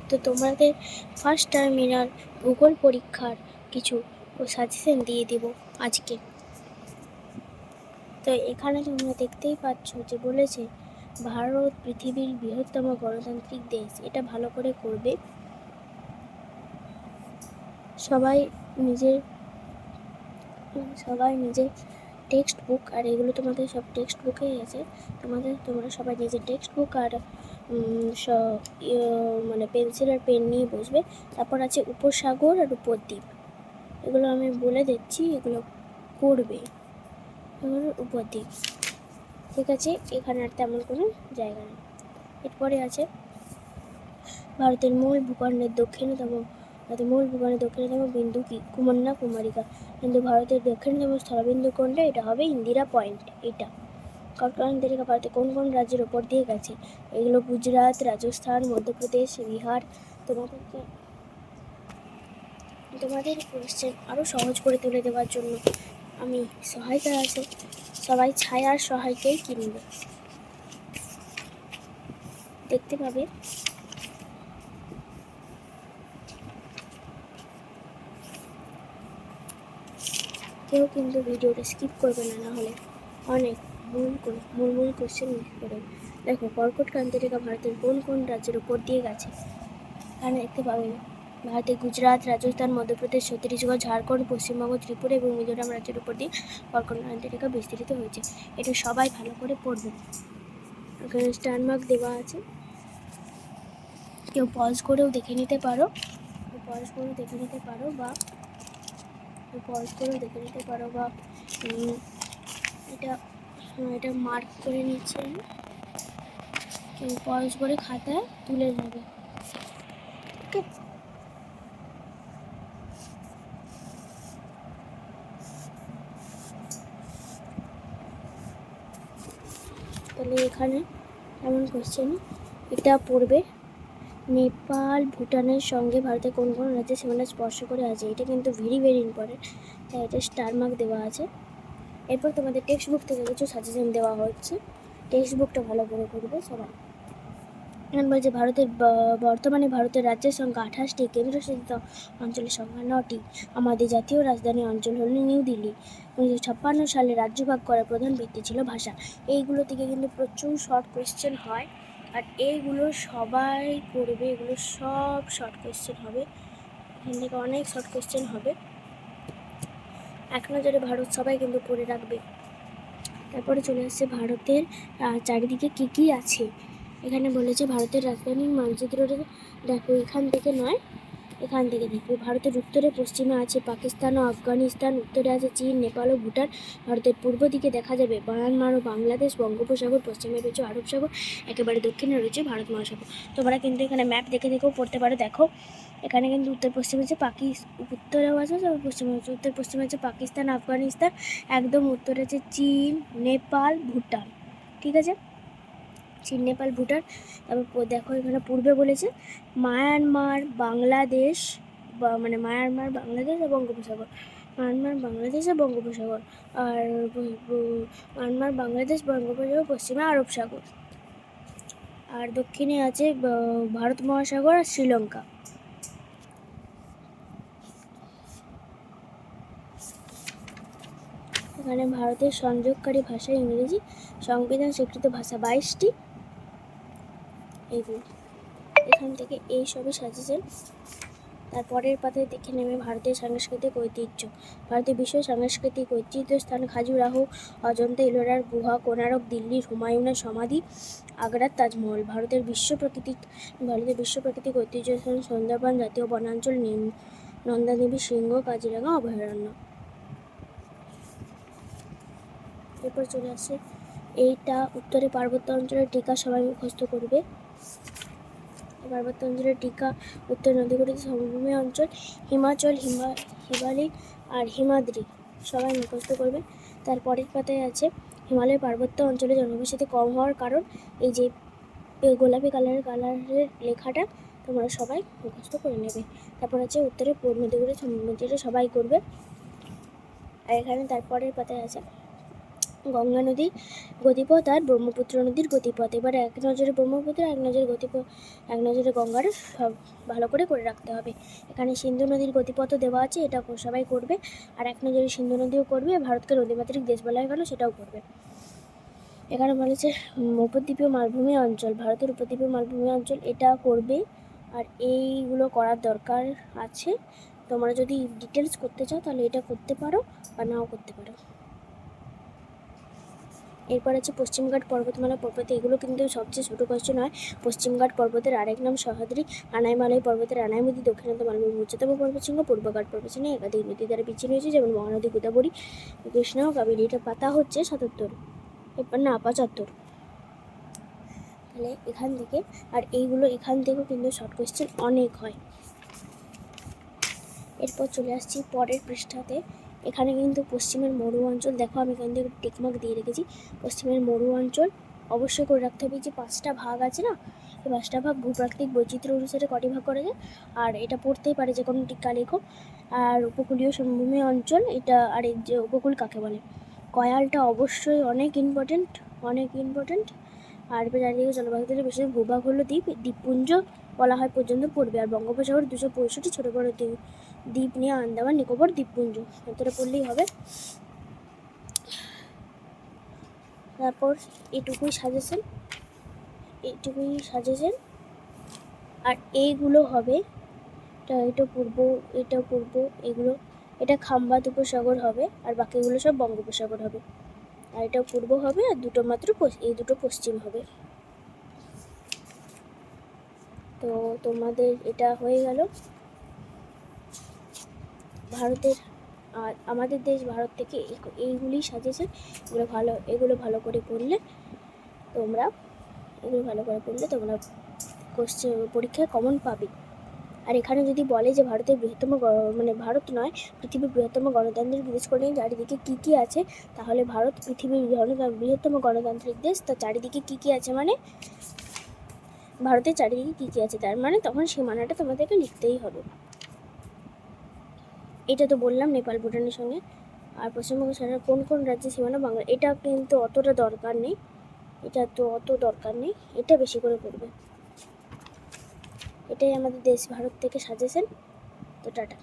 তো তোমাদের first terminal ভূগোল পরীক্ষার কিছু সাজেশন দিয়ে দিব আজকে। তো এখানে তোমরা দেখতেই পাচ্ছ যে বলেছে ভারত পৃথিবীর বৃহত্তম গণতান্ত্রিক দেশ। এটা ভালো করে করবে সবাই নিজের টেক্সট বুক, আর এগুলো তোমাদের সব টেক্সট বুকেই আছে। তোমরা সবাই নিজের টেক্সট বুক আর মানে পেন্সিল আর পেন নিয়ে বসবে। তারপর আছে উপসাগর আর উপদ্বীপ, এগুলো আমি বলে দিচ্ছি, এগুলো করবে। এগুলো উপদ্বীপ, ঠিক আছে। এখানে আর তেমন কোনো জায়গা নেই। এরপরে আছে ভারতের মূল ভূখণ্ডের দক্ষিণতম বিন্দু কি? কুমান্না কুমারিকা। কিন্তু ভারতের দক্ষিণতম স্থলবিন্দু কোনটা? এটা হবে ইন্দিরা পয়েন্ট। এটা কর্কটক্রান্তি ভারতে কোন কোন রাজ্যের ওপর দিয়ে গেছে? এগুলো গুজরাট, রাজস্থান, মধ্যপ্রদেশ, বিহার। তোমাদের কোয়েশ্চেন আরও সহজ করে তুলে দেওয়ার জন্য আমি সহায়িকা আছে, সবাই ছায়ার সহায়িকাই কিনবে, দেখতে পাবে। কেউ কিন্তু ভিডিওটা স্কিপ করবে না, নাহলে অনেক মূল কোয়েশ্চেন মিস করে। দেখো, কর্কটক্রান্তি রেখা ভারতের কোন কোন রাজ্যের উপর দিয়ে গেছে? এখানে দেখতে পাবে ভারতে গুজরাট, রাজস্থান, মধ্যপ্রদেশ, ছত্তিশগড়, ঝাড়খণ্ড, পশ্চিমবঙ্গ, ত্রিপুরা এবং মিজোরাম রাজ্যের উপর দিয়ে কর্কটক্রান্তি রেখা বিস্তৃত হয়েছে। এটা সবাই ভালো করে পড়বে। এখানে স্টার মার্ক দেওয়া আছে, কেউ পজ করেও দেখে নিতে পারো বা এটা মার্ক করে নিচ্ছে, কেউ পজ করে খাতায় তুলে নেবে। ওকে, তাহলে এখানে এমন কোশ্চেন এটা পড়বে। নেপাল ভুটানের সঙ্গে ভারতের কোন কোন রাজ্যের সীমানা স্পর্শ করে আছে? এটা কিন্তু ভেরি ইম্পর্টেন্ট, তাই এটা স্টার মার্ক দেওয়া আছে। এরপর তোমাদের টেক্সট বুক থেকে কিছু সাজেশন দেওয়া হচ্ছে, টেক্সট বুকটা ভালো করে করবে সবাই। এখন বলছে বর্তমানে ভারতের রাজ্যের সংখ্যা 28টি, কেন্দ্রশাসিত অঞ্চলের সংখ্যা 9টি। আমাদের জাতীয় রাজধানী অঞ্চল হল নিউ দিল্লি। 1956 সালে রাজ্যভাগ করার প্রধান ভিত্তি ছিল ভাষা। এইগুলো থেকে কিন্তু প্রচুর শর্ট কোয়েশ্চেন হয়, আর এইগুলো সবাই করবে। এগুলো সব শর্ট কোয়েশ্চেন হবে, এখান থেকে অনেক শর্ট কোয়েশ্চেন হবে। এক নজরে ভারত সবাই কিন্তু পড়ে রাখবে। তারপরে চলে আসছে ভারতের চারিদিকে কি আছে। এখানে বলেছে ভারতের রাজধানীর মানচিত্রটা দেখো, এখান থেকে দেখবে। ভারতের উত্তরে পশ্চিমে আছে পাকিস্তান ও আফগানিস্তান, উত্তরে আছে চীন, নেপাল ও ভুটান। ভারতের পূর্ব দিকে দেখা যাবে মায়ানমার ও বাংলাদেশ, বঙ্গোপসাগর, পশ্চিমে রয়েছে আরব সাগর, একেবারে দক্ষিণে রয়েছে ভারত মহাসাগর। তোমরা কিন্তু এখানে ম্যাপ দেখেও পড়তে পারো। দেখো, এখানে কিন্তু উত্তর পশ্চিমে আছে উত্তরেও আছে, পশ্চিমে আছে। উত্তর পশ্চিমে আছে পাকিস্তান, আফগানিস্তান, একদম উত্তরে আছে চীন, নেপাল, ভুটান। ঠিক আছে, চীন, নেপাল, ভুটান। তারপর দেখো এখানে পূর্বে বলেছে মায়ানমার, বাংলাদেশ আর বঙ্গোপসাগর। আর মায়ানমার, বাংলাদেশ, বঙ্গোপসাগর, পশ্চিমে আরব সাগর, আর দক্ষিণে আছে ভারত মহাসাগর আর শ্রীলঙ্কা। এখানে ভারতের সংযোগকারী ভাষা ইংরেজি, সংবিধান স্বীকৃত ভাষা 22টি। এইগুলো এখান থেকে এই সবই সাজেশন। তারপরের পাতায় দেখে নেবে ভারতের সাংস্কৃতিক ঐতিহ্য। ভারতের বিশ্ব সাংস্কৃতিক ঐতিহ্য স্থান খাজুরাহো, অজন্তা, ইলোরার গুহা, কোনারক, দিল্লির হুমায়ুনের সমাধি, আগ্রার তাজমহল। ভারতের বিশ্ব প্রাকৃতিক ঐতিহ্য স্থান সুন্দরবন জাতীয় বনাঞ্চল, নন্দাদেবী সিংহ, কাজিরাঙা অভয়ারণ্য। এরপর চলে আসছে এইটা উত্তরে পার্বত্য অঞ্চলের টিকা, সবাই মুখস্থ করবে। পার্বত্য অঞ্চলের টিকা, উত্তর নদীগঠিত সমভূমি অঞ্চল, হিমাচল, হিমালয় আর হিমাদ্রি, সবাই মুখস্থ করবে। তারপরের পাতায় আছে হিমালয় পার্বত্য অঞ্চলে জনবসতি কম হওয়ার কারণ। এই যে গোলাপি কালারের লেখাটা তোমরা সবাই মুখস্থ করে নেবে। তারপর আছে উত্তরে নদীগঠিত সমভূমি, যেটা সবাই করবে। আর এখানে তারপরের পাতায় আছে গঙ্গা নদীর গতিপথ আর ব্রহ্মপুত্র নদীর গতিপথ। এবার এক নজরে ব্রহ্মপুত্র, এক নজরে এক নজরে গঙ্গার সব ভালো করে রাখতে হবে। এখানে সিন্ধু নদীর গতিপথও দেওয়া আছে, এটা সবাই করবে। আর এক নজরে সিন্ধু নদীও করবে। ভারতকে নদীমাতৃক দেশ বলা হয়ে গেল, সেটাও করবে। এখানে বলেছে উপদ্বীপীয় মালভূমি অঞ্চল, ভারতের উপদ্বীপীয় মালভূমি অঞ্চল, এটা করবে। আর এইগুলো করার দরকার আছে। তোমরা যদি ডিটেলস করতে চাও তাহলে এটা করতে পারো বা নাও করতে পারো। এরপর আছে পশ্চিমঘাট পর্বতমালা পর্বত। এগুলো কিন্তু সবচেয়ে ছোটো কোয়েশ্চেন হয়। পশ্চিমঘাট পর্বতের আরেক নাম সহ্যাদ্রি। আনাইমালাই পর্বতের আনাইমুদি দক্ষিণান্ত মালভূমির উচ্চতম পর্বতশৃঙ্গ। পূর্বঘাট পর্বতশ্রেণী একাধিক নদী দ্বারা বিচ্ছিন্ন হয়েছে, যেমন মহানদী, গোদাবরী, কৃষ্ণা ও কাবেরী। এটা পাতা হচ্ছে ৭৭, এরপর না ৭৫। তাহলে এখান থেকে, আর এইগুলো এখান থেকেও কিন্তু শর্ট কোয়েশ্চেন অনেক হয়। এরপর চলে আসছি পরের পৃষ্ঠাতে। এখানে কিন্তু পশ্চিমের মরু অঞ্চল, দেখো আমি এখান থেকে টিকমার্ক দিয়ে রেখেছি। পশ্চিমের মরু অঞ্চল অবশ্যই করে রাখতে হবে। যে 5টা ভাগ আছে না, এই 5টা ভাগ ভূপ্রাকৃতিক বৈচিত্র্য অনুসারে কটি ভাগ করা যায়, আর এটা পড়তেই পারে যে কোনো টিকা লেখো। আর উপকূলীয় সমভূমি অঞ্চল, এটা আর এই যে উপকূল কাকে বলে। কয়ালটা অবশ্যই অনেক ইম্পর্টেন্ট। আর চারিদিকে জলবায়ুতে বেশি ভূভাগ হলো দ্বীপপুঞ্জ বলা হয় পর্যন্ত পড়বে। আর বঙ্গোপসাগর 265 ছোটো বড় দ্বীপ নিয়ে আন্দামান নিকোবর দ্বীপপুঞ্জ, এতটা পড়লেই হবে। তারপর এটুকুই সাজেশন। আর এইগুলো হবে, এটা পূর্ব, এগুলো এটা খাম্বাত উপসাগর হবে, আর বাকিগুলো সব বঙ্গোপসাগর হবে। আর এটা পূর্ব হবে, আর দুটো মাত্র এই দুটো পশ্চিম হবে। তো তোমাদের এটা হয়ে গেল ভারতের। আর আমাদের দেশ ভারত থেকে এইগুলি সাজেশন। এগুলো ভালো করে পড়লে তোমরা কোশ্চেন পরীক্ষায় কমন পাবে। আর এখানে যদি বলে যে ভারতের বৃহত্তম ভারত নয়, পৃথিবীর বৃহত্তম গণতান্ত্রিক দেশ কোনটি, চারিদিকে কী কী আছে, তাহলে ভারত পৃথিবীর বৃহত্তম গণতান্ত্রিক দেশ। তার চারিদিকে কী কী আছে মানে ভারতের চারিদিকে কী কী আছে, তার মানে তখন সীমানাটা তোমাদেরকে লিখতেই হবে। এটা তো বললাম নেপাল ভুটানের সঙ্গে। আর পশ্চিমবঙ্গ ছাড়া কোন কোন রাজ্যের সীমানা বাংলা, এটা কিন্তু অত দরকার নেই। এটা বেশি করে পড়বে। এটাই আমাদের দেশ ভারত থেকে সাজেশন। তো টাটা।